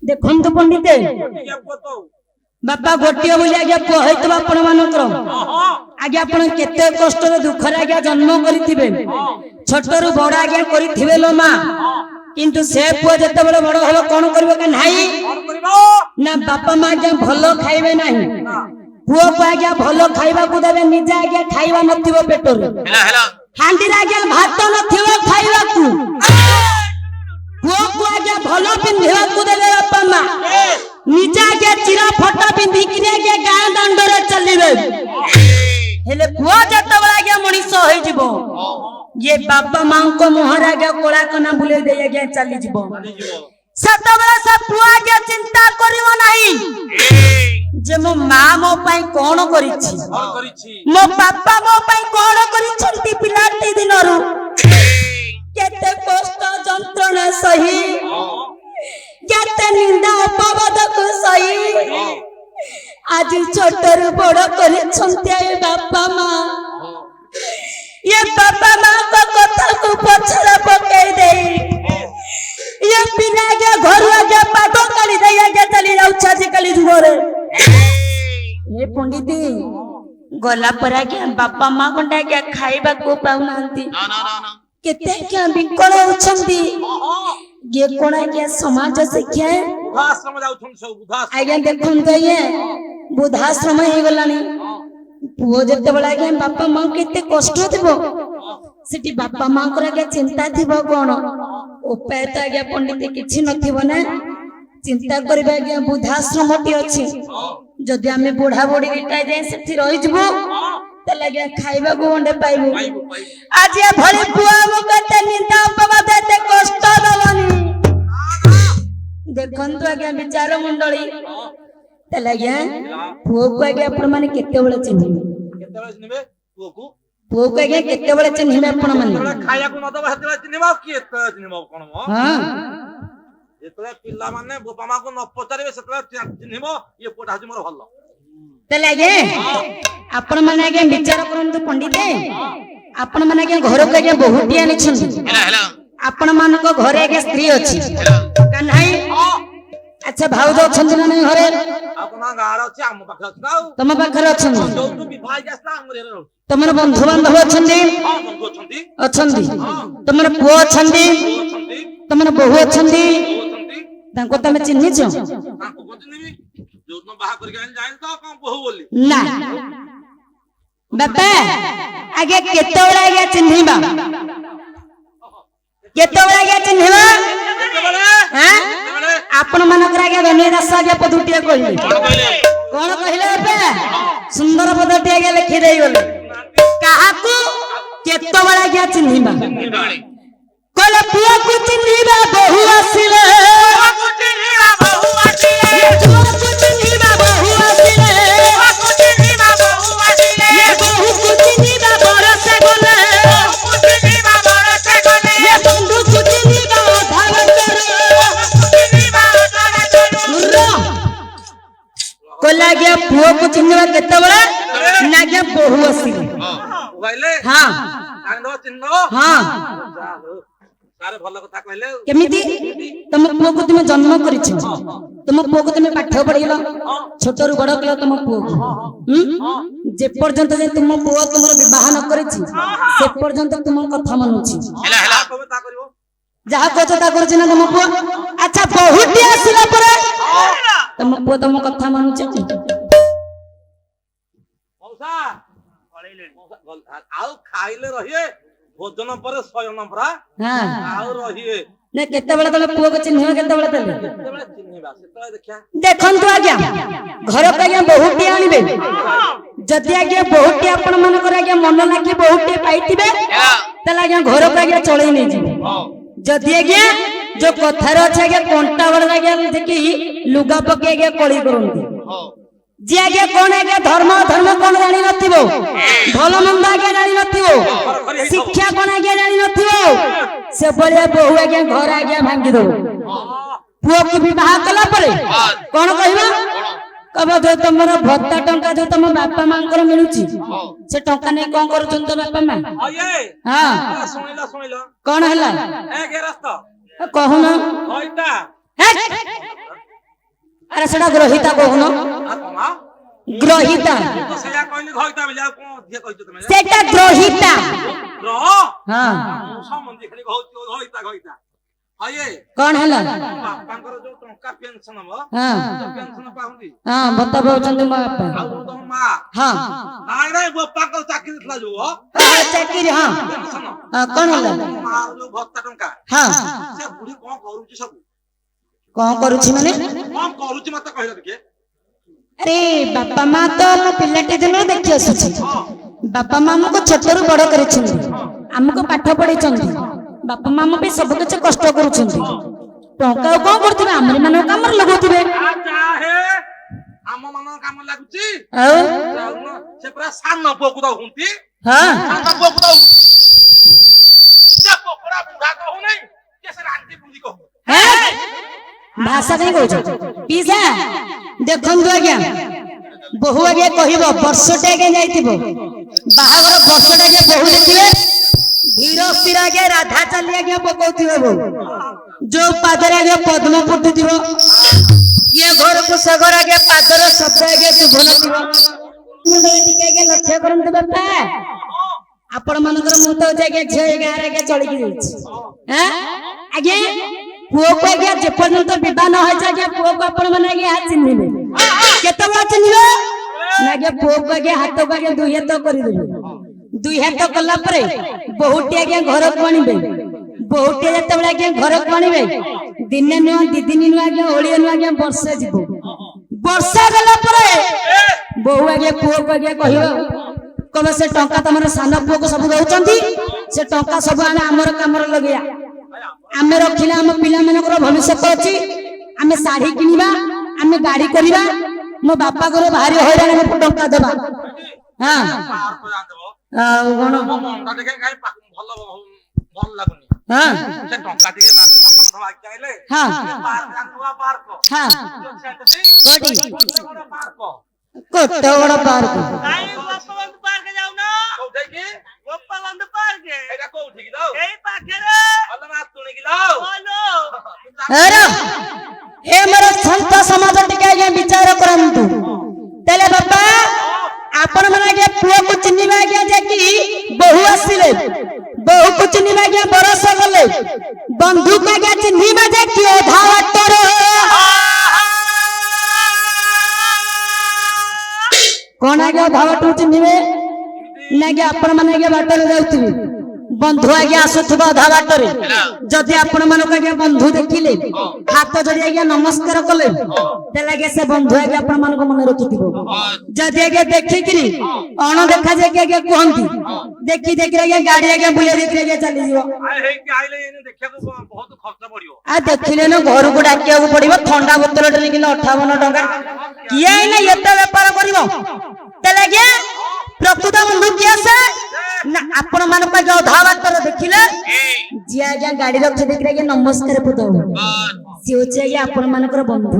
देखो तो पंडित बापा गोटे बोली आज्ञा पुआ होइतबा आपण मानकर आज्ञा आपण केते कष्ट दुख रे आज्ञा जन्म करिथिबे छोटरू बड़ आज्ञा करिथिबे लो मां किंतु से पुआ जते बड़ बड़ हलो कोन करबो के नाही ना बापा मां आज्ञा भलो खाइबे नाही पुआ को आज्ञा भलो खाइबा को देबे निजे आज्ञा खाइबा नथिबो पेटो रे हांडी रे आज्ञा भात नथिबो खाइबा को पुआ को आज्ञा भलो पिंधिबा को देबे बापा मां निजा के चिरा फटा पिंधी किने के गां दांड रे चलीबे हेले पुआ जत बड़ा के मनीष होई जिवो ये बापा मां को मोहरा के कोला कना बुले दे के चली जिवो सत बड़ा सब पुआ के चिंता करिवो नाही जे मो मां मो पई कोन करिछि मो बापा मो पई कोन करिछंती पिलाटी दिनरु केते कष्ट जंत्रणा सही केते निंदा अपवाद को सही आज छोटरू बड़ करे छंत्या बापा मां ये बापा मां को कथा को पछरा पकई दे ये बिना के घर आगे पाटो काली दे आगे चली जाऊ छाजी काली जुगरे ये पंडित गला परा के बापा मां कोंडा के खाइबा को पाउनांती ना ना ना केते क्या बिकल होछंती ये कोना के समाज शिक्षा है बुधाश्रम जाउथुन सब बुधाश्रम आज्ञा देखुन तो ये बुधाश्रम हे गलानी पुओ जते बड़ा के बापा मां केते कष्ट थिबो सिटी बापा मां को के चिंता थिबो कोन उपाय तो आज्ञा पंडित किछि नथिबो ना चिंता करबा आज्ञा बुधाश्रम टी अछि जदि हमें बुढ़ा बुढ़ी रिटा जाय सेठी रहि जबो त लगे खाइबा को ओंडे पाइबो आज ये भले पुआ मो कते निंदा अपवाद ते कष्ट दवनी देखन तो आज्ञा विचार मंडली त लगे पुओ को आज्ञा अपन माने केते बेले चिन्हिबे पुओ को आज्ञा केते बेले चिन्हिबे अपन माने खाया को न दबा हेते चिन्हिबा की एते चिन्हिबा कोन मो हां जेतले पिल्ला माने बापा मां को न पचारिबे सेतले चिन्हिबो ये पोटा हजि मोर भल्लो त लगे आपण माने आज्ञा विचार करंतु पंडित आपण माने आज्ञा घर को आज्ञा बहुटी आनी छन आपण मान को घरे आज्ञा स्त्री अछि कन्हाई अच्छा भाउज छन ना नहीं घरे आपना गाड़ अछि हम पाखर अछि ना तम पाखर छन जो तू विवाह जासला हमरे रे तमर बंधु बांधव छन हां बंधु छन तमर पुओ छन तमर बहु छन ताको तमे चिन्हि छ ताको को चिन्हिबी जो न बाहा कर के जाइन तो कोन बहु बोली ना बापा आगे केते बड़ा आगे चिन्हिबा केते बड़ा आगे चिन्हिबा हां आपण मनकर आगे धन्य दास आगे पदुटिया कहले कोन कहले बापा सुंदर पदटी आगे लिखि देई गेले काहा को केते बड़ा आगे चिन्हिबा कोले पुआ को चिन्हिबा बहु आसिले को चिन्हिबा बहु आसिले को चिन्हिबा बहु आसिले को चिन्हिबा बहु आसिले ये बहु को चिन्हिबा बरसे गले को चिन्हिबा बरसे गले ये बंधु को चिन्हिबा धावतर को चिन्हिबा धावतर कोला गया पुआ को चिन्हिबा केते बड़ा ना गया बहु आसिले कहले हां कांदो चिन्हो हां सारे भलो कथा कहले केमिति तुम पुओ को तुम जन्म करिछ तुम पुओ को तुम पाठ पढिलो छोटरू बड़ कलो तुम पुओ जे पर्यंत जे तुम पुओ तुमर विवाह न करिछ से पर्यंत तुम कथा मानुछि हेला हेला कविता करिवो जहा कहता करछ ना तुम पुओ अच्छा बहुटी आसिला पर तुम पुओ तुम कथा मानुछ मौसा पळैले मौसा आउ खाइले रहिए भोजन पर स्वयं भरा हां आउ रहिए ने केते बेला तले पुओ को चिन्हिबा केते बेला तले केते बेला चिन्हिबा सेतला देखिया देखन तो आज्ञा घर पे आज्ञा बहुटी आनिबे जदि आज्ञा बहुटी आपण मन कर आज्ञा मन लागी बहुटी पाइतिबे तले आज्ञा घर पे आज्ञा चलै नै जी जदि आज्ञा जो कथार अछि आज्ञा कोंटा बड़ आज्ञा देखि लुगा पके आज्ञा कळी करंती जे आज्ञा कोन आज्ञा धर्म धर्म कोन जानि नथिबो भलो मंद आज्ञा जानि नथिबो शिक्षा कोन आज्ञा जानि नथिबो से बलिया बहु आज्ञा घर आज्ञा भांगी दो पुओ को विवाह कला परे कोन कहबा कब जो तुमर भत्ता टंका जो तुम बापा मांकर मिलुची से टंका नै कोन करू तो बापा मां हां सुनिला कोन हला ए के रास्ता कहू ना होइता ଆରେ ସେଟା ଗ୍ରହିତା କହୁନ ଆଉ କଣ ଗ୍ରହିତା ତ ସେଇଆ କହିଲି ଘଇତା ବୋଲି ଆଉ କଣ ଅଧିକ କହିଛ ତମେ ସେଟା ଗ୍ରହିତା ରହ ହଁ ମୁଁ ସମନ୍ଧି ଖାଲି ଘଇତା ଘଇତା ହଇଏ କଣ ହେଲା ବାପାଙ୍କର ଯୋଉ ଟଙ୍କା ପେନସନ ହବ ହଁ ପେନସନ ପାଉନ୍ତି ହଁ ଭତ୍ତା ପାଉଛନ୍ତି ମୋ ବାପା ଆଉ ଯୋଉ ତମ ମା ହଁ ନାଇଁ ନାଇଁ ବାପାଙ୍କର ଚାକିରି ଥିଲା ଯୋଉ ଚାକିରି ହଁ ପେନସନ କଣ ହେଲା ମାର ଯୋଉ ଭତ୍ତା ଟଙ୍କା ହଁ ସେ ବୁଢୀ କଣ କରୁଛି ସବୁ କଣ କରୁଛି ମାନେ କଣ କରୁଛି ମତେ କହିଲ ଟିକେ ଆରେ ବାପା ମା ତ ମୋ ପିଲାଟି ଦିନରୁ ଦେଖି ଆସୁଛି ହଁ ବାପା ମା ଆମକୁ ଛୋଟରୁ ବଡ କରିଛନ୍ତି ହଁ ଆମକୁ ପାଠ ପଢେଇଛନ୍ତି ବାପା ମା ଆମ ପାଇଁ ସବୁ କିଛି କଷ୍ଟ କରୁଛନ୍ତି ଟଙ୍କା ଆଉ କଣ କରୁଥିବେ ଆମରି ମାନଙ୍କ କାମରେ ଲଗଉଥିବେ ଆ ଯା ହେ ଆମ ମାନଙ୍କ କାମ ଲାଗୁଛି ଆଉ ସେ ପୁରା ସାନ ପୁଅକୁ ଦଉଛନ୍ତି ହଁ ସାନ ପୁଅକୁ ଦଉ ସେ ପୋକରା ବୁଢା କହୁନାହିଁ ଯେ ସେ ରାଣ୍ଟି ବୁଢୀ କହୁ ଭାଷା କାହିଁ କହୁଛ ପିସା ଦେଖନ୍ତୁ ଆଜ୍ଞା ବୋହୂ ଆଜ୍ଞା କହିବ ବର୍ଷଟେ ଆଜ୍ଞା ଯାଇଥିବ ବାହାଘର ବର୍ଷଟେ ଆଜ୍ଞା ବୋହୂ ଦେଖିବେ ଧୀର ସ୍ଥିର ଆଜ୍ଞା ରାଧା ଚାଲି ଆଜ୍ଞା ପକଉଥିବେ ବୋହୂ ଯୋଉ ପାଦରେ ଆଜ୍ଞା ପଦ୍ମ ଫୁଟୁଥିବ ଇଏ ଘରକୁ ସେ ଘର ଆଜ୍ଞା ପାଦର ଶବ୍ଦ ଆଜ୍ଞା ଶୁଭ ନଥିବ ମୁଣ୍ଡରେ ଟିକେ ଆଜ୍ଞା ଲକ୍ଷ୍ୟ କରନ୍ତୁ ବାପା ଆପଣ ମାନଙ୍କର ମୁଁ ତ ହଉଛି ଆଜ୍ଞା ଝିଅ ଏ ଗାଁରେ ଆଜ୍ଞା ଚଳିକି ଯାଇଛି ଆଜ୍ଞା ପୁଅକୁ ଆଜ୍ଞା ଯେପର୍ଯ୍ୟନ୍ତ ବିବାହ ନ ହେଇଛି ଆଜ୍ଞା ପୁଅକୁ ଆପଣ ମାନେ ଆଜ୍ଞା ଚିହ୍ନିବେ କେତେବେଳେ ଚିହ୍ନିବେ ନା ଆଜ୍ଞା ପୁଅକୁ ଆଜ୍ଞା ହାତକୁ ଆଜ୍ଞା ଦୁଇ ହାତ କରିଦେବେ ଦୁଇ ହାତ କଲା ପରେ ବୋହୂଟି ଆଜ୍ଞା ଘରକୁ ଆଣିବେ ବୋହୂଟି ଯେତେବେଳେ ଆଜ୍ଞା ଘରକୁ ଆଣିବେ ଦିନେ ନୁହଁ ଦି ଦିନ ନୁହଁ ଆଜ୍ଞା ଓଳିଏ ନୁହଁ ଆଜ୍ଞା ବର୍ଷେ ଯିବ ବର୍ଷା ଗଲା ପରେ ବୋହୂ ଆଜ୍ଞା ପୁଅକୁ ଆଜ୍ଞା କହିବ କହିବ ସେ ଟଙ୍କା ତମର ସାନ ପୁଅକୁ ସବୁ ଦଉଛନ୍ତି ସେ ଟଙ୍କା ସବୁ ଆମେ ଆମର କାମରେ ଲଗେଇବା ଆମେ ରଖିଲେ ଆମ ପିଲାମାନଙ୍କର ଭବିଷ୍ୟତ ଅଛି ଆମେ ଶାଢୀ କିଣିବା ଆମେ ଗାଡି କରିବା ମୋ ବାପା ଘର ଭାରି ହଇରାଣ ଆମକୁ ଟଙ୍କା ଦେବା ହଁ ଆଉ କଣ ମନଟା ଟିକେ କାଇଁ ଭଲ ଭଲ ଲାଗୁନି ହଁ ସେ ଟଙ୍କା ଟିକେ ବାପା ମାଗି ଆଇଲେ ହଁ ପାର୍କ ନୂଆ ପାର୍କ ହଁ କୋଉଠି ପାର୍କ କୋଟ ବଡ ପାର୍କ କାଇଁ ଗୋପବନ୍ଧୁ ପାର୍କ ଯାଉନ କୋଉଠି ଗୋପବନ୍ଧୁ ପାର୍କ ଏଇଟା କୋଉଠି କି ଲୋ ଏଇ ପାଖରେ ଭଲ ନାତୁଣୀ କି ଲୋ ବୋଲୋ ଏ ମୋର ସନ୍ଥ ସମାଜ ଟିକେ ଆଜ୍ଞା ବିଚାର କରନ୍ତୁ ତାହେଲେ ବାପା ଆପଣ ମାନେ ଆଜ୍ଞା ପୁଅକୁ ଚିହ୍ନିବା ଆଜ୍ଞା ଯେ କି ବୋହୂ ଆସିଲେ ବୋହୂକୁ ଚିହ୍ନିବା ଆଜ୍ଞା ବରଷ ଗଲେ ବନ୍ଧୁକୁ ଆଜ୍ଞା ଚିହ୍ନିବା ଯେ କି ଅଧା ବାଟରେ କଣ ଆଜ୍ଞା ଅଧା ବାଟରୁ ଚିହ୍ନିବେ ନା ଆଜ୍ଞା ଆପଣ ମାନେ ଆଜ୍ଞା ବାଟରେ ଯାଉଥିବେ ବନ୍ଧୁ ଆଜ୍ଞା ଆସୁଥିବ ଅଧା ବାଟରେ ଯଦି ଆପଣ ମାନଙ୍କୁ ଆଜ୍ଞା ବନ୍ଧୁ ଦେଖିଲେ ହାତ ଯଦି ଆଜ୍ଞା ନମସ୍କାର କଲେ ତାହେଲେ ଆଜ୍ଞା ସେ ବନ୍ଧୁ ଆଜ୍ଞା ଆପଣ ମାନଙ୍କୁ ମନେ ରଖିଥିବ ଯଦି ଆଜ୍ଞା ଦେଖିକିରି ଅଣଦେଖା ଯାଇକି ଆଜ୍ଞା କୁହନ୍ତି ଦେଖି ଦେଖି ଆଜ୍ଞା ଗାଡି ଆଜ୍ଞା ବୁଲେଇ ଦେଇକି ଆଜ୍ଞା ଚାଲିଯିବ ହେଇକି ଆଇଲେ ଏଇନେ ଦେଖିବାକୁ ବହୁତ ଖର୍ଚ୍ଚ ପଡିବ ଆଉ ଦେଖିଲେ ନା ଘରକୁ ଡାକିବାକୁ ପଡିବ ଥଣ୍ଡା ବୋତଲଟେ ନେଇକି 58 ଟଙ୍କା କିଏ ଏଇନା ଏତେ ବେପାର କରିବ ତାହେଲେ ଆଜ୍ଞା ପ୍ରକୃତ ବନ୍ଧୁ କିଏ ଆସେ ନା ଆପଣ ମାନଙ୍କୁ ଆଜ୍ଞା ଅଧା ବାଟରେ ଦେଖିଲେ ଯିଏ ଆଜ୍ଞା ଗାଡି ରଖି ଦେଇକି ଆଜ୍ଞା ନମସ୍କାର ପଦବ ସିଏ ହଉଛି ଆଜ୍ଞା ଆପଣ ମାନଙ୍କର ବନ୍ଧୁ